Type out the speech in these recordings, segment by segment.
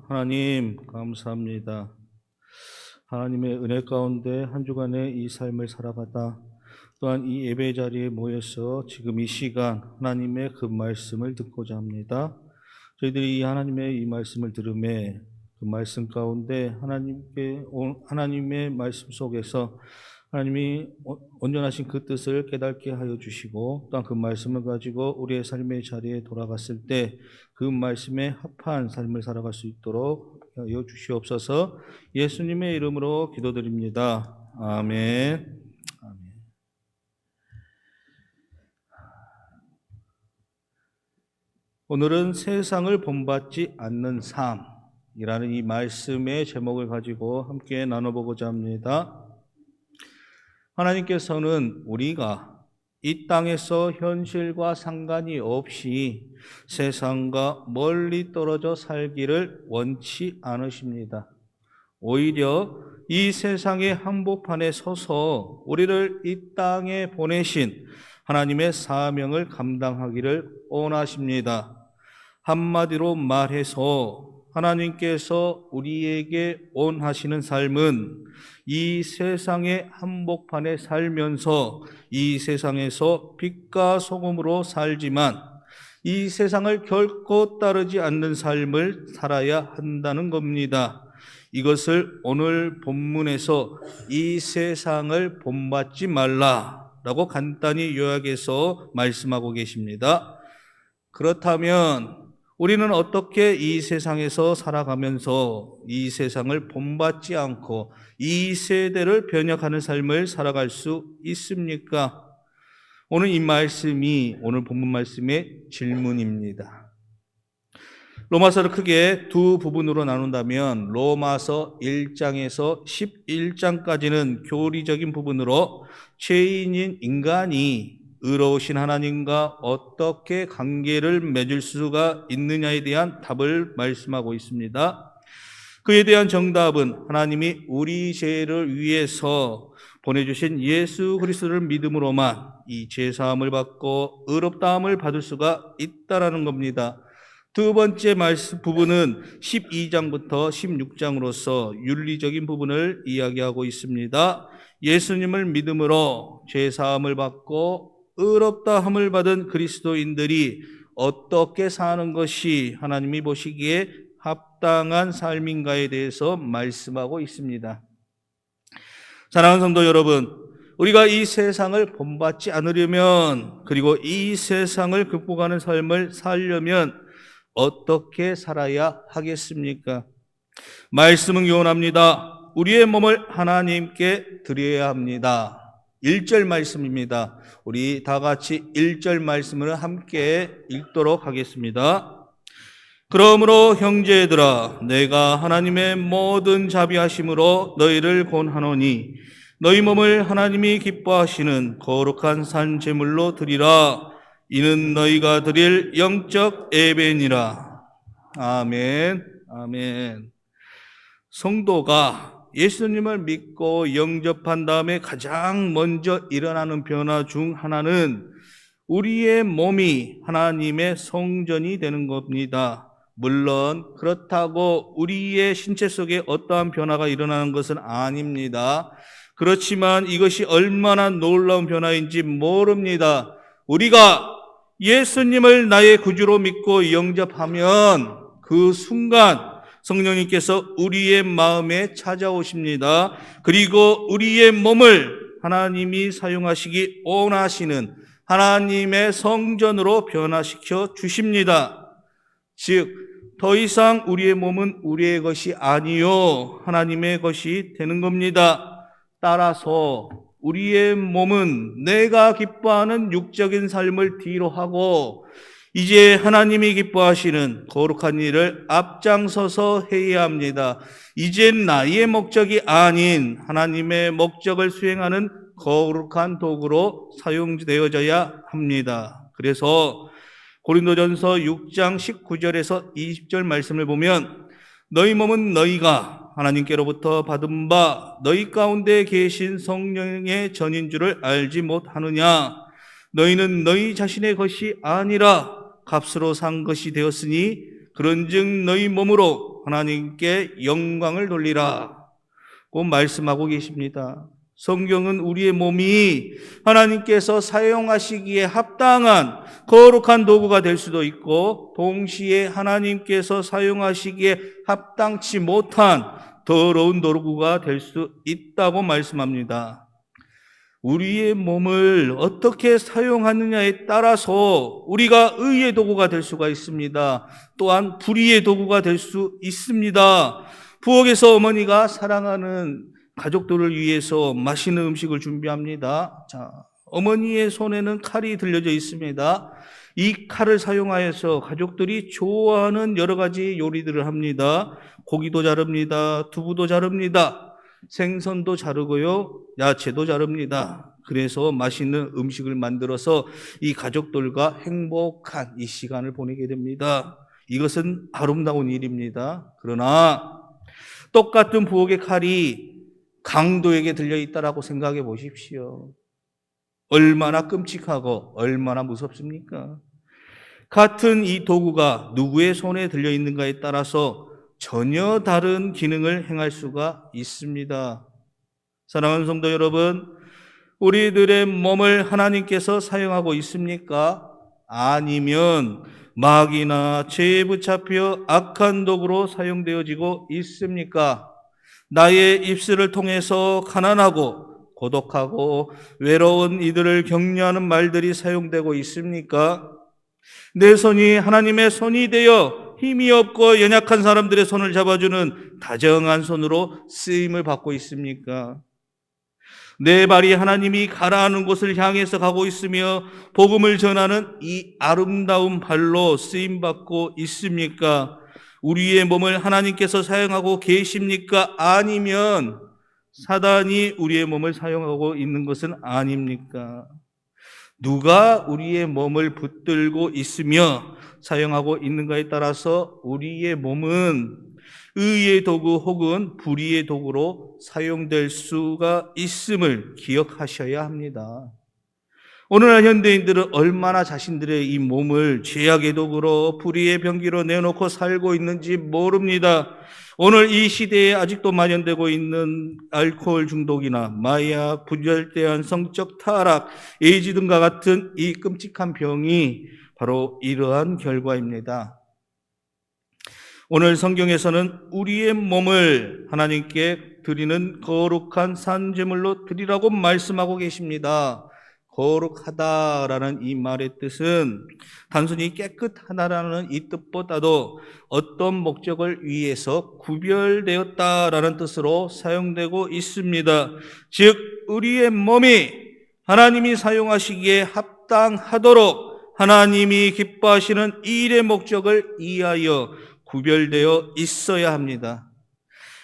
하나님 감사합니다. 하나님의 은혜 가운데 한 주간의 이 삶을 살아가다 또한 이 예배 자리에 모여서 지금 이 시간 하나님의 그 말씀을 듣고자 합니다. 저희들이 하나님의 이 말씀을 들음에 그 말씀 가운데 하나님의 말씀 속에서 하나님이 온전하신 그 뜻을 깨닫게 하여 주시고 또한 그 말씀을 가지고 우리의 삶의 자리에 돌아갔을 때 그 말씀에 합한 삶을 살아갈 수 있도록 하여 주시옵소서. 예수님의 이름으로 기도드립니다. 아멘. 아멘. 오늘은 세상을 본받지 않는 삶이라는 이 말씀의 제목을 가지고 함께 나눠보고자 합니다. 하나님께서는 우리가 이 땅에서 현실과 상관이 없이 세상과 멀리 떨어져 살기를 원치 않으십니다. 오히려 이 세상의 한복판에 서서 우리를 이 땅에 보내신 하나님의 사명을 감당하기를 원하십니다. 한마디로 말해서 하나님께서 우리에게 원하시는 삶은 이 세상의 한복판에 살면서 이 세상에서 빛과 소금으로 살지만 이 세상을 결코 따르지 않는 삶을 살아야 한다는 겁니다. 이것을 오늘 본문에서 이 세상을 본받지 말라라고 간단히 요약해서 말씀하고 계십니다. 그렇다면 우리는 어떻게 이 세상에서 살아가면서 이 세상을 본받지 않고 이 세대를 변혁하는 삶을 살아갈 수 있습니까? 오늘 이 말씀이 오늘 본문 말씀의 질문입니다. 로마서를 크게 두 부분으로 나눈다면 로마서 1장에서 11장까지는 교리적인 부분으로 죄인인 인간이 의로우신 하나님과 어떻게 관계를 맺을 수가 있느냐에 대한 답을 말씀하고 있습니다. 그에 대한 정답은 하나님이 우리 죄를 위해서 보내주신 예수 그리스도를 믿음으로만 이 죄사함을 받고 의롭다함을 받을 수가 있다라는 겁니다. 두 번째 말씀 부분은 12장부터 16장으로서 윤리적인 부분을 이야기하고 있습니다. 예수님을 믿음으로 죄사함을 받고 의롭다함을 받은 그리스도인들이 어떻게 사는 것이 하나님이 보시기에 합당한 삶인가에 대해서 말씀하고 있습니다. 사랑하는 성도 여러분, 우리가 이 세상을 본받지 않으려면 그리고 이 세상을 극복하는 삶을 살려면 어떻게 살아야 하겠습니까? 말씀은 교훈합니다. 우리의 몸을 하나님께 드려야 합니다. 1절 말씀입니다. 우리 다 같이 1절 말씀을 함께 읽도록 하겠습니다. 그러므로 형제들아 내가 하나님의 모든 자비하심으로 너희를 권하노니 너희 몸을 하나님이 기뻐하시는 거룩한 산 제물로 드리라. 이는 너희가 드릴 영적 예배니라. 아멘. 아멘. 성도가 예수님을 믿고 영접한 다음에 가장 먼저 일어나는 변화 중 하나는 우리의 몸이 하나님의 성전이 되는 겁니다. 물론 그렇다고 우리의 신체 속에 어떠한 변화가 일어나는 것은 아닙니다. 그렇지만 이것이 얼마나 놀라운 변화인지 모릅니다. 우리가 예수님을 나의 구주로 믿고 영접하면 그 순간 성령님께서 우리의 마음에 찾아오십니다. 그리고 우리의 몸을 하나님이 사용하시기 원하시는 하나님의 성전으로 변화시켜 주십니다. 즉, 더 이상 우리의 몸은 우리의 것이 아니요 하나님의 것이 되는 겁니다. 따라서 우리의 몸은 내가 기뻐하는 육적인 삶을 뒤로 하고 이제 하나님이 기뻐하시는 거룩한 일을 앞장서서 해야 합니다. 이제 나의 목적이 아닌 하나님의 목적을 수행하는 거룩한 도구로 사용되어져야 합니다. 그래서 고린도전서 6장 19절에서 20절 말씀을 보면 너희 몸은 너희가 하나님께로부터 받은 바 너희 가운데 계신 성령의 전인 줄을 알지 못하느냐. 너희는 너희 자신의 것이 아니라 값으로 산 것이 되었으니 그런즉 너희 몸으로 하나님께 영광을 돌리라고 말씀하고 계십니다. 성경은 우리의 몸이 하나님께서 사용하시기에 합당한 거룩한 도구가 될 수도 있고, 동시에 하나님께서 사용하시기에 합당치 못한 더러운 도구가 될 수 있다고 말씀합니다. 우리의 몸을 어떻게 사용하느냐에 따라서 우리가 의의 도구가 될 수가 있습니다. 또한 불의의 도구가 될 수 있습니다. 부엌에서 어머니가 사랑하는 가족들을 위해서 맛있는 음식을 준비합니다. 자, 어머니의 손에는 칼이 들려져 있습니다. 이 칼을 사용하여서 가족들이 좋아하는 여러 가지 요리들을 합니다. 고기도 자릅니다. 두부도 자릅니다. 생선도 자르고요, 야채도 자릅니다. 그래서 맛있는 음식을 만들어서 이 가족들과 행복한 이 시간을 보내게 됩니다. 이것은 아름다운 일입니다. 그러나 똑같은 부엌의 칼이 강도에게 들려있다라고 생각해 보십시오. 얼마나 끔찍하고 얼마나 무섭습니까? 같은 이 도구가 누구의 손에 들려있는가에 따라서 전혀 다른 기능을 행할 수가 있습니다. 사랑하는 성도 여러분, 우리들의 몸을 하나님께서 사용하고 있습니까? 아니면 마귀나 죄에 붙잡혀 악한 도구로 사용되어지고 있습니까? 나의 입술을 통해서 가난하고 고독하고 외로운 이들을 격려하는 말들이 사용되고 있습니까? 내 손이 하나님의 손이 되어 힘이 없고 연약한 사람들의 손을 잡아주는 다정한 손으로 쓰임을 받고 있습니까? 내 발이 하나님이 가라하는 곳을 향해서 가고 있으며 복음을 전하는 이 아름다운 발로 쓰임받고 있습니까? 우리의 몸을 하나님께서 사용하고 계십니까? 아니면 사단이 우리의 몸을 사용하고 있는 것은 아닙니까? 누가 우리의 몸을 붙들고 있으며 사용하고 있는가에 따라서 우리의 몸은 의의 도구 혹은 불의의 도구로 사용될 수가 있음을 기억하셔야 합니다. 오늘날 현대인들은 얼마나 자신들의 이 몸을 죄악의 도구로 불의의 병기로 내놓고 살고 있는지 모릅니다. 오늘 이 시대에 아직도 만연되고 있는 알코올 중독이나 마약, 부절대한 성적 타락, 에이즈 등과 같은 이 끔찍한 병이 바로 이러한 결과입니다. 오늘 성경에서는 우리의 몸을 하나님께 드리는 거룩한 산제물로 드리라고 말씀하고 계십니다. 거룩하다라는 이 말의 뜻은 단순히 깨끗하다라는 이 뜻보다도 어떤 목적을 위해서 구별되었다라는 뜻으로 사용되고 있습니다. 즉 우리의 몸이 하나님이 사용하시기에 합당하도록 하나님이 기뻐하시는 이 일의 목적을 이하여 구별되어 있어야 합니다.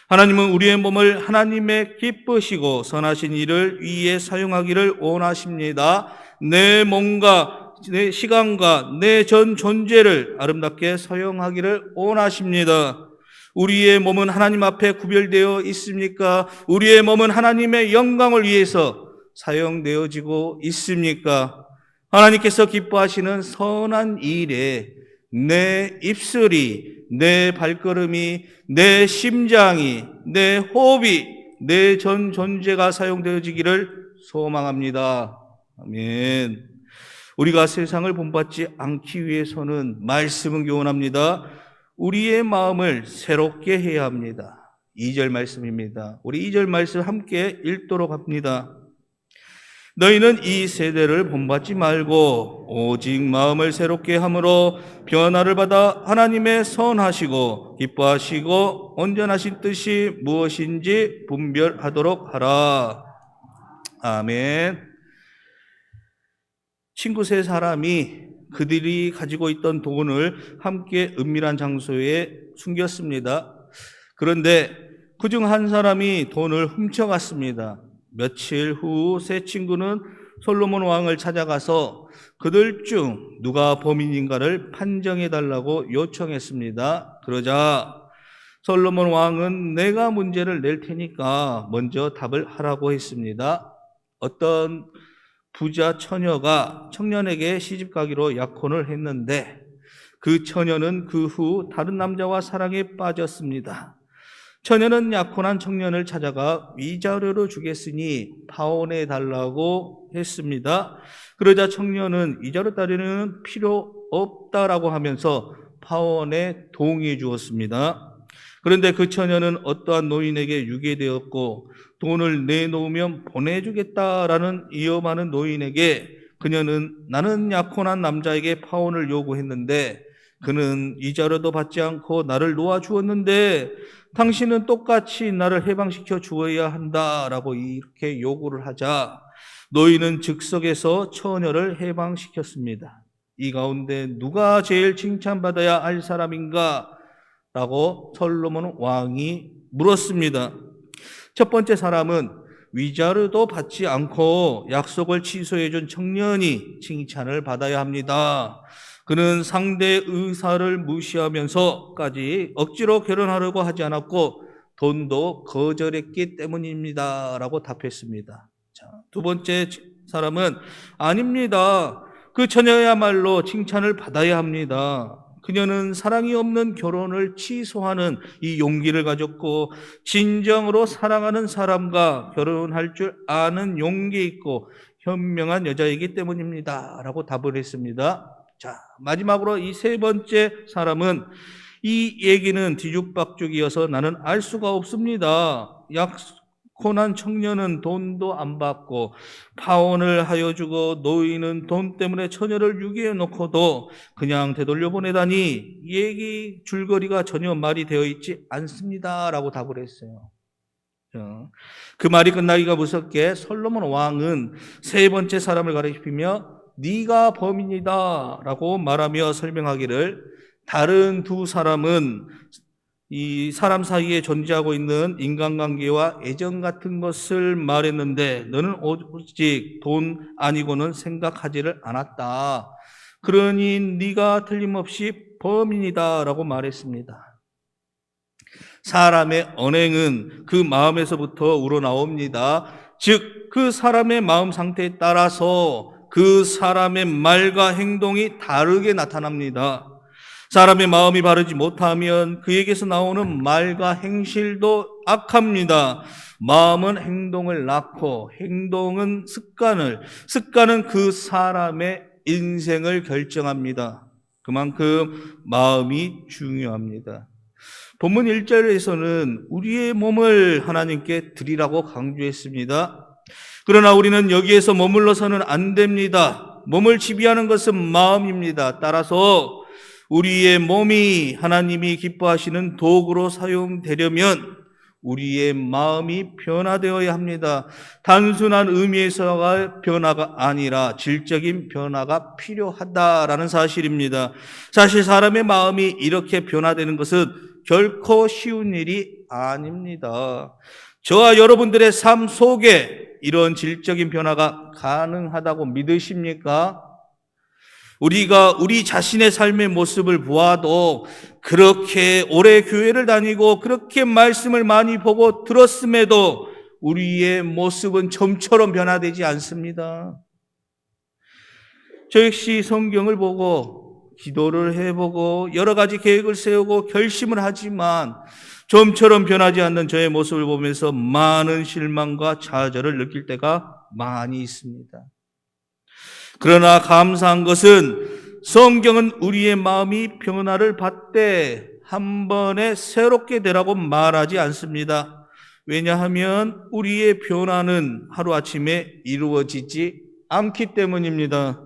하나님은 우리의 몸을 하나님의 기쁘시고 선하신 일을 위해 사용하기를 원하십니다. 내 몸과 내 시간과 내 전 존재를 아름답게 사용하기를 원하십니다. 우리의 몸은 하나님 앞에 구별되어 있습니까? 우리의 몸은 하나님의 영광을 위해서 사용되어지고 있습니까? 하나님께서 기뻐하시는 선한 일에 내 입술이, 내 발걸음이, 내 심장이, 내 호흡이, 내 전 존재가 사용되어지기를 소망합니다. 아멘. 우리가 세상을 본받지 않기 위해서는 말씀은 교훈합니다. 우리의 마음을 새롭게 해야 합니다. 2절 말씀입니다. 우리 2절 말씀 함께 읽도록 합니다. 너희는 이 세대를 본받지 말고 오직 마음을 새롭게 함으로 변화를 받아 하나님의 선하시고 기뻐하시고 온전하신 뜻이 무엇인지 분별하도록 하라. 아멘. 친구 세 사람이 그들이 가지고 있던 돈을 함께 은밀한 장소에 숨겼습니다. 그런데 그중 한 사람이 돈을 훔쳐갔습니다. 며칠 후 세 친구는 솔로몬 왕을 찾아가서 그들 중 누가 범인인가를 판정해달라고 요청했습니다. 그러자 솔로몬 왕은 내가 문제를 낼 테니까 먼저 답을 하라고 했습니다. 어떤 부자 처녀가 청년에게 시집가기로 약혼을 했는데 그 처녀는 그 후 다른 남자와 사랑에 빠졌습니다. 처녀는 약혼한 청년을 찾아가 위자료로 주겠으니 파혼해 달라고 했습니다. 그러자 청년은 위자료 따위는 필요 없다라고 하면서 파혼에 동의해 주었습니다. 그런데 그 처녀는 어떠한 노인에게 유괴되었고 돈을 내놓으면 보내주겠다라는 위험하는 노인에게 그녀는 나는 약혼한 남자에게 파혼을 요구했는데 그는 위자료도 받지 않고 나를 놓아주었는데 당신은 똑같이 나를 해방시켜 주어야 한다라고 이렇게 요구를 하자 노인은 즉석에서 처녀를 해방시켰습니다. 이 가운데 누가 제일 칭찬받아야 할 사람인가? 라고 솔로몬 왕이 물었습니다. 첫 번째 사람은 위자료도 받지 않고 약속을 취소해 준 청년이 칭찬을 받아야 합니다. 그는 상대의 의사를 무시하면서까지 억지로 결혼하려고 하지 않았고 돈도 거절했기 때문입니다. 라고 답했습니다. 자, 두 번째 사람은 아닙니다. 그 처녀야말로 칭찬을 받아야 합니다. 그녀는 사랑이 없는 결혼을 취소하는 이 용기를 가졌고 진정으로 사랑하는 사람과 결혼할 줄 아는 용기 있고 현명한 여자이기 때문입니다. 라고 답을 했습니다. 자, 마지막으로 이 세 번째 사람은 이 얘기는 뒤죽박죽이어서 나는 알 수가 없습니다. 약혼한 청년은 돈도 안 받고 파혼을 하여 주고 노인은 돈 때문에 처녀를 유기해 놓고도 그냥 되돌려 보내다니 얘기 줄거리가 전혀 말이 되어 있지 않습니다. 라고 답을 했어요. 그 말이 끝나기가 무섭게 솔로몬 왕은 세 번째 사람을 가리키며 네가 범인이다 라고 말하며 설명하기를 다른 두 사람은 이 사람 사이에 존재하고 있는 인간관계와 애정 같은 것을 말했는데 너는 오직 돈 아니고는 생각하지를 않았다. 그러니 네가 틀림없이 범인이다 라고 말했습니다. 사람의 언행은 그 마음에서부터 우러나옵니다. 즉 그 사람의 마음 상태에 따라서 그 사람의 말과 행동이 다르게 나타납니다. 사람의 마음이 바르지 못하면 그에게서 나오는 말과 행실도 악합니다. 마음은 행동을 낳고 행동은 습관은 그 사람의 인생을 결정합니다. 그만큼 마음이 중요합니다. 본문 1절에서는 우리의 몸을 하나님께 드리라고 강조했습니다. 그러나 우리는 여기에서 머물러서는 안 됩니다. 몸을 지배하는 것은 마음입니다. 따라서 우리의 몸이 하나님이 기뻐하시는 도구로 사용되려면 우리의 마음이 변화되어야 합니다. 단순한 의미에서가 변화가 아니라 질적인 변화가 필요하다라는 사실입니다. 사실 사람의 마음이 이렇게 변화되는 것은 결코 쉬운 일이 아닙니다. 저와 여러분들의 삶 속에 이런 질적인 변화가 가능하다고 믿으십니까? 우리가 우리 자신의 삶의 모습을 보아도 그렇게 오래 교회를 다니고 그렇게 말씀을 많이 보고 들었음에도 우리의 모습은 좀처럼 변화되지 않습니다. 저 역시 성경을 보고 기도를 해보고 여러 가지 계획을 세우고 결심을 하지만 좀처럼 변하지 않는 저의 모습을 보면서 많은 실망과 좌절을 느낄 때가 많이 있습니다. 그러나 감사한 것은 성경은 우리의 마음이 변화를 받되 한 번에 새롭게 되라고 말하지 않습니다. 왜냐하면 우리의 변화는 하루아침에 이루어지지 않기 때문입니다.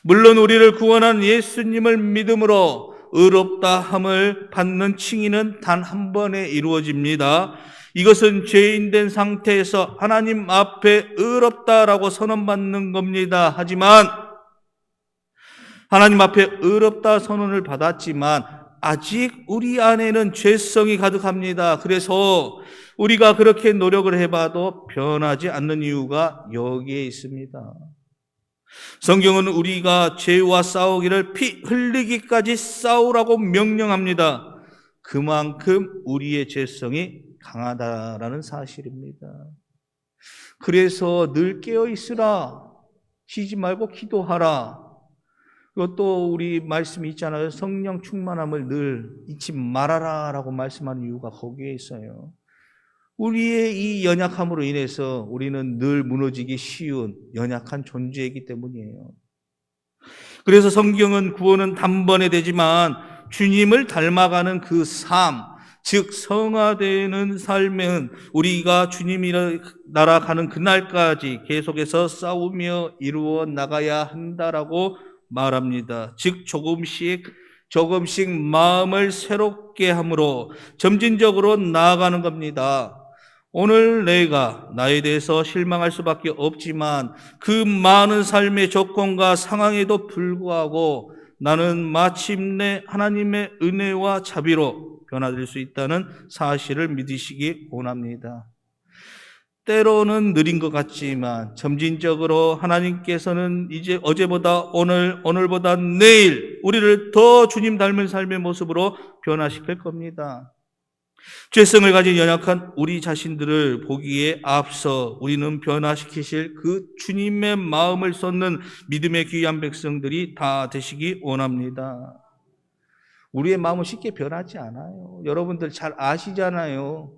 물론 우리를 구원한 예수님을 믿음으로 의롭다 함을 받는 칭의는 단 한 번에 이루어집니다. 이것은 죄인 된 상태에서 하나님 앞에 의롭다라고 선언받는 겁니다. 하지만 하나님 앞에 의롭다 선언을 받았지만 아직 우리 안에는 죄성이 가득합니다. 그래서 우리가 그렇게 노력을 해봐도 변하지 않는 이유가 여기에 있습니다. 성경은 우리가 죄와 싸우기를 피 흘리기까지 싸우라고 명령합니다. 그만큼 우리의 죄성이 강하다라는 사실입니다. 그래서 늘 깨어 있으라, 쉬지 말고 기도하라. 그리고 또 우리 말씀이 있잖아요. 성령 충만함을 늘 잊지 말아라 라고 말씀하는 이유가 거기에 있어요. 우리의 이 연약함으로 인해서 우리는 늘 무너지기 쉬운 연약한 존재이기 때문이에요. 그래서 성경은 구원은 단번에 되지만 주님을 닮아가는 그 삶, 즉 성화되는 삶은 우리가 주님이 날아가는 그날까지 계속해서 싸우며 이루어 나가야 한다라고 말합니다. 즉 조금씩 마음을 새롭게 함으로 점진적으로 나아가는 겁니다. 오늘 내가 나에 대해서 실망할 수밖에 없지만 그 많은 삶의 조건과 상황에도 불구하고 나는 마침내 하나님의 은혜와 자비로 변화될 수 있다는 사실을 믿으시기 원합니다. 때로는 느린 것 같지만 점진적으로 하나님께서는 이제 어제보다 오늘보다 내일 우리를 더 주님 닮은 삶의 모습으로 변화시킬 겁니다. 죄성을 가진 연약한 우리 자신들을 보기에 앞서 우리는 변화시키실 그 주님의 마음을 쏟는 믿음의 귀한 백성들이 다 되시기 원합니다. 우리의 마음은 쉽게 변하지 않아요. 여러분들 잘 아시잖아요.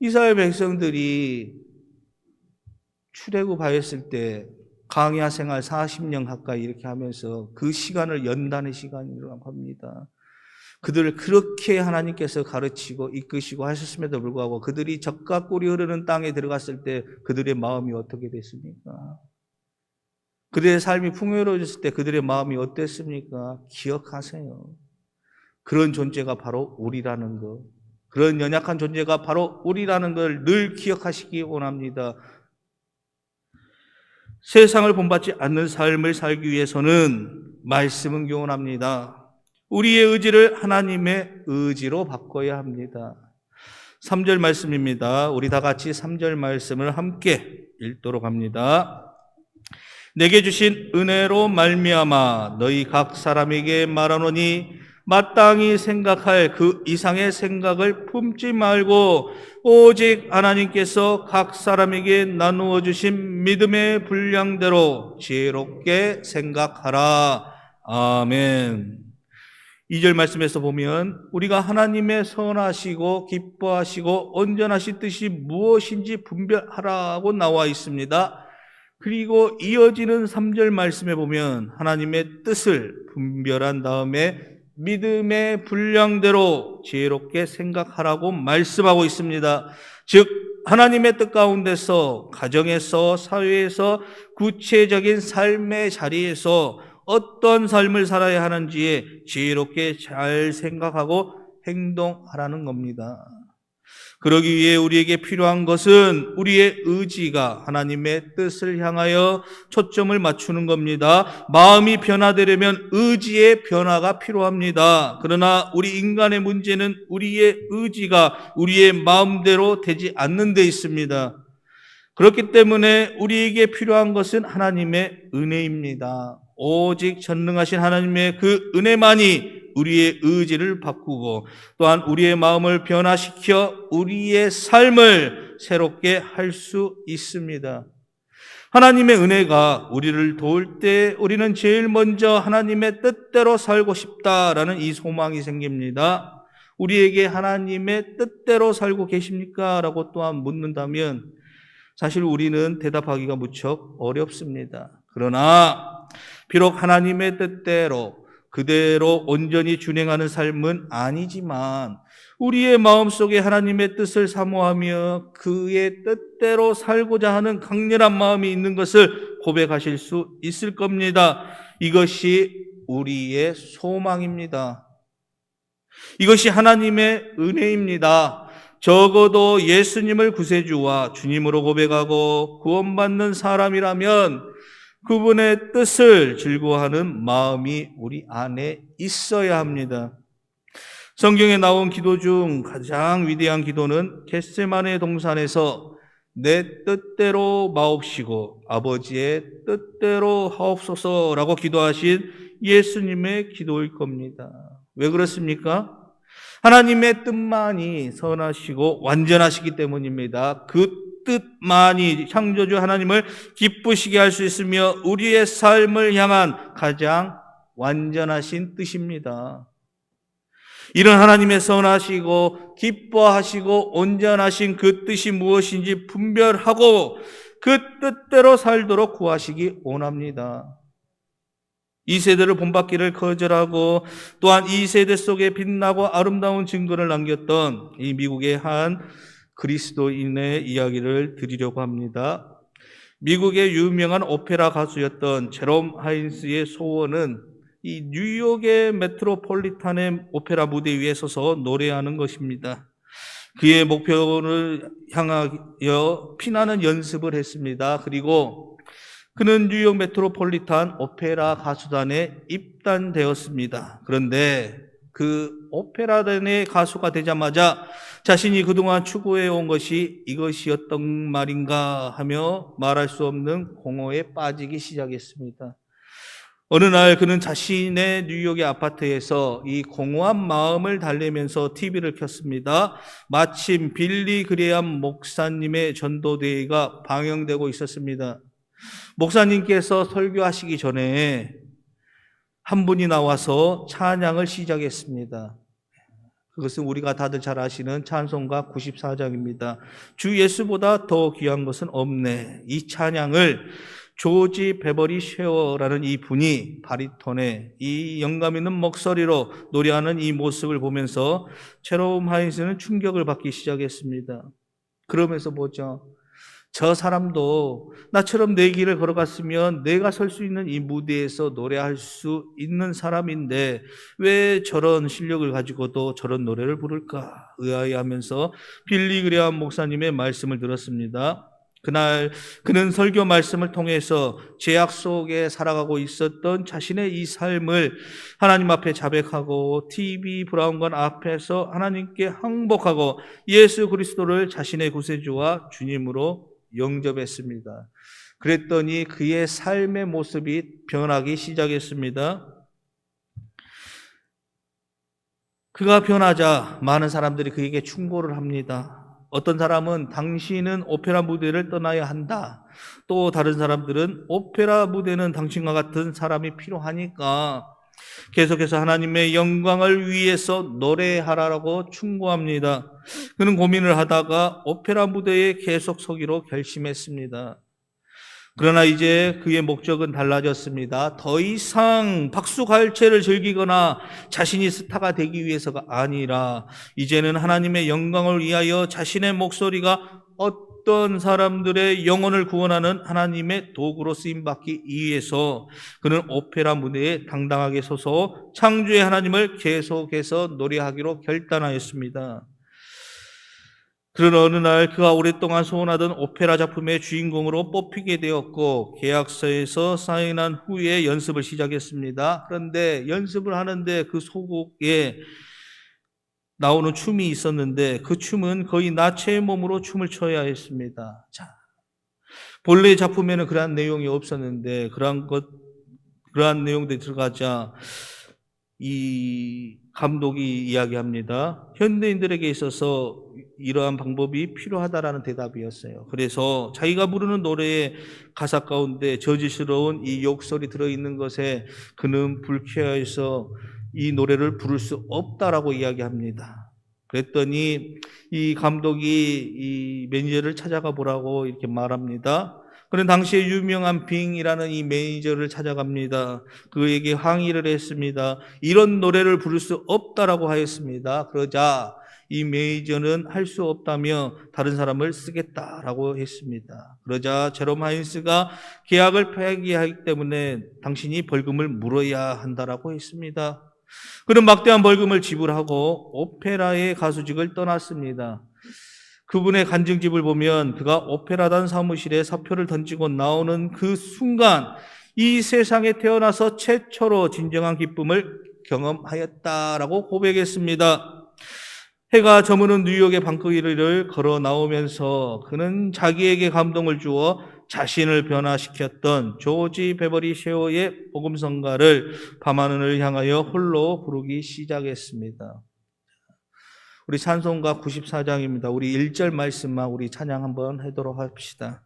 이스라엘 백성들이 출애굽하였을 때 광야 생활 40년 가까이 이렇게 하면서 그 시간을 연단의 시간이라고 합니다. 그들을 그렇게 하나님께서 가르치고 이끄시고 하셨음에도 불구하고 그들이 젖과 꿀이 흐르는 땅에 들어갔을 때 그들의 마음이 어떻게 됐습니까? 그들의 삶이 풍요로워졌을 때 그들의 마음이 어땠습니까? 기억하세요. 그런 존재가 바로 우리라는 것, 그런 연약한 존재가 바로 우리라는 걸 늘 기억하시기 원합니다. 세상을 본받지 않는 삶을 살기 위해서는 말씀은 교훈합니다. 우리의 의지를 하나님의 의지로 바꿔야 합니다. 3절 말씀입니다. 우리 다 같이 3절 말씀을 함께 읽도록 합니다. 내게 주신 은혜로 말미암아 너희 각 사람에게 말하노니 마땅히 생각할 그 이상의 생각을 품지 말고 오직 하나님께서 각 사람에게 나누어 주신 믿음의 분량대로 지혜롭게 생각하라. 아멘. 2절 말씀에서 보면 우리가 하나님의 선하시고 기뻐하시고 온전하신 뜻이 무엇인지 분별하라고 나와 있습니다. 그리고 이어지는 3절 말씀에 보면 하나님의 뜻을 분별한 다음에 믿음의 분량대로 지혜롭게 생각하라고 말씀하고 있습니다. 즉 하나님의 뜻 가운데서 가정에서 사회에서 구체적인 삶의 자리에서 어떤 삶을 살아야 하는지에 지혜롭게 잘 생각하고 행동하라는 겁니다. 그러기 위해 우리에게 필요한 것은 우리의 의지가 하나님의 뜻을 향하여 초점을 맞추는 겁니다. 마음이 변화되려면 의지의 변화가 필요합니다. 그러나 우리 인간의 문제는 우리의 의지가 우리의 마음대로 되지 않는 데 있습니다. 그렇기 때문에 우리에게 필요한 것은 하나님의 은혜입니다. 오직 전능하신 하나님의 그 은혜만이 우리의 의지를 바꾸고 또한 우리의 마음을 변화시켜 우리의 삶을 새롭게 할 수 있습니다. 하나님의 은혜가 우리를 도울 때 우리는 제일 먼저 하나님의 뜻대로 살고 싶다라는 이 소망이 생깁니다. 우리에게 하나님의 뜻대로 살고 계십니까? 라고 또한 묻는다면 사실 우리는 대답하기가 무척 어렵습니다. 그러나 비록 하나님의 뜻대로 그대로 온전히 준행하는 삶은 아니지만 우리의 마음속에 하나님의 뜻을 사모하며 그의 뜻대로 살고자 하는 강렬한 마음이 있는 것을 고백하실 수 있을 겁니다. 이것이 우리의 소망입니다. 이것이 하나님의 은혜입니다. 적어도 예수님을 구세주와 주님으로 고백하고 구원받는 사람이라면 그분의 뜻을 즐거워하는 마음이 우리 안에 있어야 합니다. 성경에 나온 기도 중 가장 위대한 기도는 겟세마네 동산에서 내 뜻대로 마옵시고 아버지의 뜻대로 하옵소서라고 기도하신 예수님의 기도일 겁니다. 왜 그렇습니까? 하나님의 뜻만이 선하시고 완전하시기 때문입니다. 그 뜻만이 창조주 하나님을 기쁘시게 할 수 있으며 우리의 삶을 향한 가장 완전하신 뜻입니다. 이런 하나님의 선하시고 기뻐하시고 온전하신 그 뜻이 무엇인지 분별하고 그 뜻대로 살도록 구하시기 원합니다. 이 세대를 본받기를 거절하고 또한 이 세대 속에 빛나고 아름다운 증거를 남겼던 이 미국의 한 그리스도인의 이야기를 드리려고 합니다. 미국의 유명한 오페라 가수였던 제롬 하인스의 소원은 이 뉴욕의 메트로폴리탄의 오페라 무대 위에 서서 노래하는 것입니다. 그의 목표를 향하여 피나는 연습을 했습니다. 그리고 그는 뉴욕 메트로폴리탄 오페라 가수단에 입단되었습니다. 그런데 그 오페라단의 가수가 되자마자 자신이 그동안 추구해온 것이 이것이었던 말인가 하며 말할 수 없는 공허에 빠지기 시작했습니다. 어느 날 그는 자신의 뉴욕의 아파트에서 이 공허한 마음을 달래면서 TV를 켰습니다. 마침 빌리 그레암 목사님의 전도대회가 방영되고 있었습니다. 목사님께서 설교하시기 전에 한 분이 나와서 찬양을 시작했습니다. 그것은 우리가 다들 잘 아시는 찬송가 94장입니다. 주 예수보다 더 귀한 것은 없네. 이 찬양을 조지 베버리 쉐어라는 이 분이 바리톤의 이 영감 있는 목소리로 노래하는 이 모습을 보면서 제롬 하인스는 충격을 받기 시작했습니다. 그러면서 뭐죠? 저 사람도 나처럼 내 길을 걸어갔으면 내가 설 수 있는 이 무대에서 노래할 수 있는 사람인데 왜 저런 실력을 가지고도 저런 노래를 부를까 의아해하면서 빌리 그레암 목사님의 말씀을 들었습니다. 그날 그는 설교 말씀을 통해서 죄악 속에 살아가고 있었던 자신의 이 삶을 하나님 앞에 자백하고 TV 브라운관 앞에서 하나님께 항복하고 예수 그리스도를 자신의 구세주와 주님으로 영접했습니다. 그랬더니 그의 삶의 모습이 변하기 시작했습니다. 그가 변하자 많은 사람들이 그에게 충고를 합니다. 어떤 사람은 당신은 오페라 무대를 떠나야 한다. 또 다른 사람들은 오페라 무대는 당신과 같은 사람이 필요하니까 계속해서 하나님의 영광을 위해서 노래하라고 충고합니다. 그는 고민을 하다가 오페라 무대에 계속 서기로 결심했습니다. 그러나 이제 그의 목적은 달라졌습니다. 더 이상 박수갈채를 즐기거나 자신이 스타가 되기 위해서가 아니라 이제는 하나님의 영광을 위하여 자신의 목소리가 어떤 사람들의 영혼을 구원하는 하나님의 도구로 쓰임받기 위해서 그는 오페라 무대에 당당하게 서서 창조의 하나님을 계속해서 노래하기로 결단하였습니다. 그런 어느 날 그가 오랫동안 소원하던 오페라 작품의 주인공으로 뽑히게 되었고 계약서에서 사인한 후에 연습을 시작했습니다. 그런데 연습을 하는데 그 소곡에 나오는 춤이 있었는데 그 춤은 거의 나체의 몸으로 춤을 춰야 했습니다. 자, 본래 작품에는 그러한 내용이 없었는데 그러한 내용들이 들어가자 이 감독이 이야기합니다. 현대인들에게 있어서 이러한 방법이 필요하다라는 대답이었어요. 그래서 자기가 부르는 노래의 가사 가운데 저지스러운 이 욕설이 들어있는 것에 그는 불쾌해서 이 노래를 부를 수 없다라고 이야기합니다. 그랬더니 이 감독이 이 매니저를 찾아가 보라고 이렇게 말합니다. 그는 당시에 유명한 빙이라는 이 매니저를 찾아갑니다. 그에게 항의를 했습니다. 이런 노래를 부를 수 없다라고 하였습니다. 그러자 이 매니저는 할 수 없다며 다른 사람을 쓰겠다라고 했습니다. 그러자 제롬 하인스가 계약을 폐기하기 때문에 당신이 벌금을 물어야 한다라고 했습니다. 그는 막대한 벌금을 지불하고 오페라의 가수직을 떠났습니다. 그분의 간증집을 보면 그가 오페라단 사무실에 사표를 던지고 나오는 그 순간 이 세상에 태어나서 최초로 진정한 기쁨을 경험하였다라고 고백했습니다. 해가 저무는 뉴욕의 방거리를 걸어 나오면서 그는 자기에게 감동을 주어 자신을 변화시켰던 조지 베버리 쉐어의 복음성가를 밤하늘을 향하여 홀로 부르기 시작했습니다. 우리 찬송가 94장입니다. 우리 1절 말씀만 우리 찬양 한번 하도록 합시다.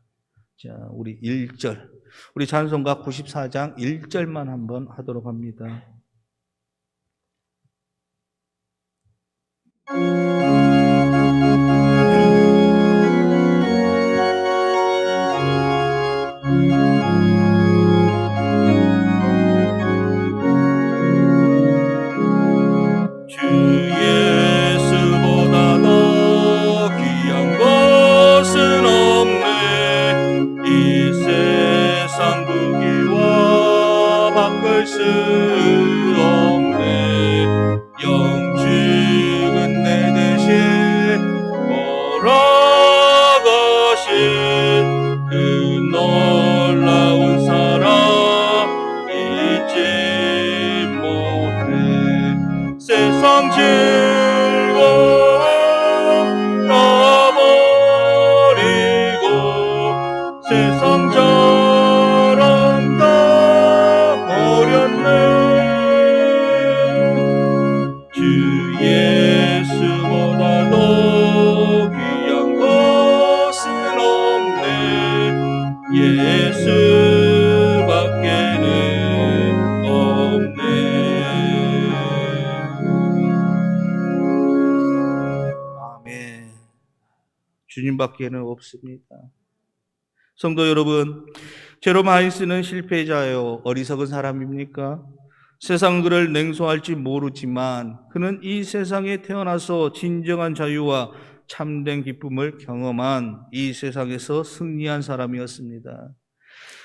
자, 우리 1절. 우리 찬송가 94장 1절만 한번 하도록 합니다. 주 예수보다 더 귀한 것은 없네. 이 세상 부귀와 바꿀 수 없네. 영죽은 내 대신 돌아가신 그 놀라운 사랑 잊지 못해. 세상 즐거움 놔버리고 세상 자랑 다 버렸네. 주 예수보다 더 귀한 것은 없네. 예수밖에는 없네. 아멘. 주님밖에는 없습니다. 성도 여러분, 제로마이스는 실패자요 어리석은 사람입니까? 세상은 그를 냉소할지 모르지만 그는 이 세상에 태어나서 진정한 자유와 참된 기쁨을 경험한 이 세상에서 승리한 사람이었습니다.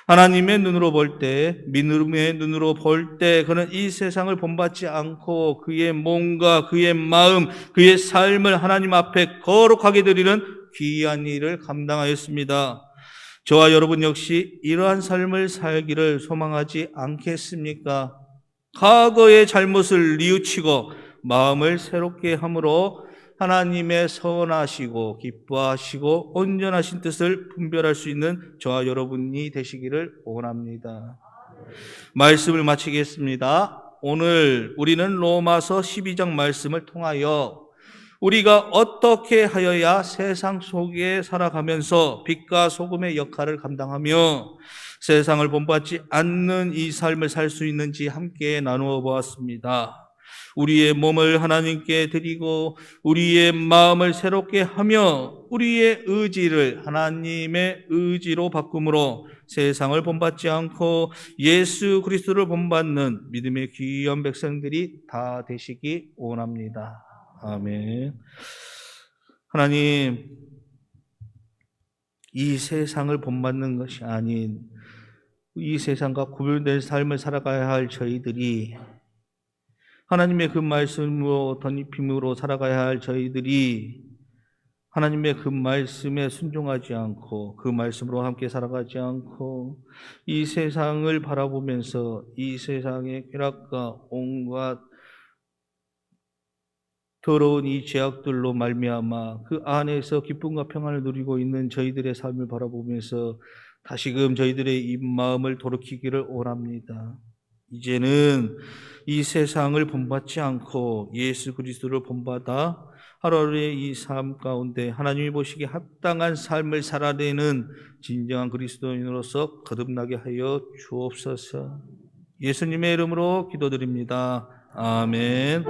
하나님의 눈으로 볼 때, 믿음의 눈으로 볼 때 그는 이 세상을 본받지 않고 그의 몸과 그의 마음, 그의 삶을 하나님 앞에 거룩하게 드리는 귀한 일을 감당하였습니다. 저와 여러분 역시 이러한 삶을 살기를 소망하지 않겠습니까? 과거의 잘못을 뉘우치고 마음을 새롭게 함으로 하나님의 선하시고 기뻐하시고 온전하신 뜻을 분별할 수 있는 저와 여러분이 되시기를 원합니다. 말씀을 마치겠습니다. 오늘 우리는 로마서 12장 말씀을 통하여 우리가 어떻게 하여야 세상 속에 살아가면서 빛과 소금의 역할을 감당하며 세상을 본받지 않는 이 삶을 살 수 있는지 함께 나누어 보았습니다. 우리의 몸을 하나님께 드리고 우리의 마음을 새롭게 하며 우리의 의지를 하나님의 의지로 바꿈으로 세상을 본받지 않고 예수 그리스도를 본받는 믿음의 귀한 백성들이 다 되시기 원합니다. 아멘. 하나님, 이 세상을 본받는 것이 아닌 이 세상과 구별된 삶을 살아가야 할 저희들이, 하나님의 그 말씀으로 덧입힘으로 살아가야 할 저희들이 하나님의 그 말씀에 순종하지 않고 그 말씀으로 함께 살아가지 않고 이 세상을 바라보면서 이 세상의 쾌락과 온갖 더러운 이 죄악들로 말미암아 그 안에서 기쁨과 평안을 누리고 있는 저희들의 삶을 바라보면서 다시금 저희들의 이 마음을 돌이키기를 원합니다. 이제는 이 세상을 본받지 않고 예수 그리스도를 본받아 하루하루의 이 삶 가운데 하나님이 보시기에 합당한 삶을 살아내는 진정한 그리스도인으로서 거듭나게 하여 주옵소서. 예수님의 이름으로 기도드립니다. 아멘.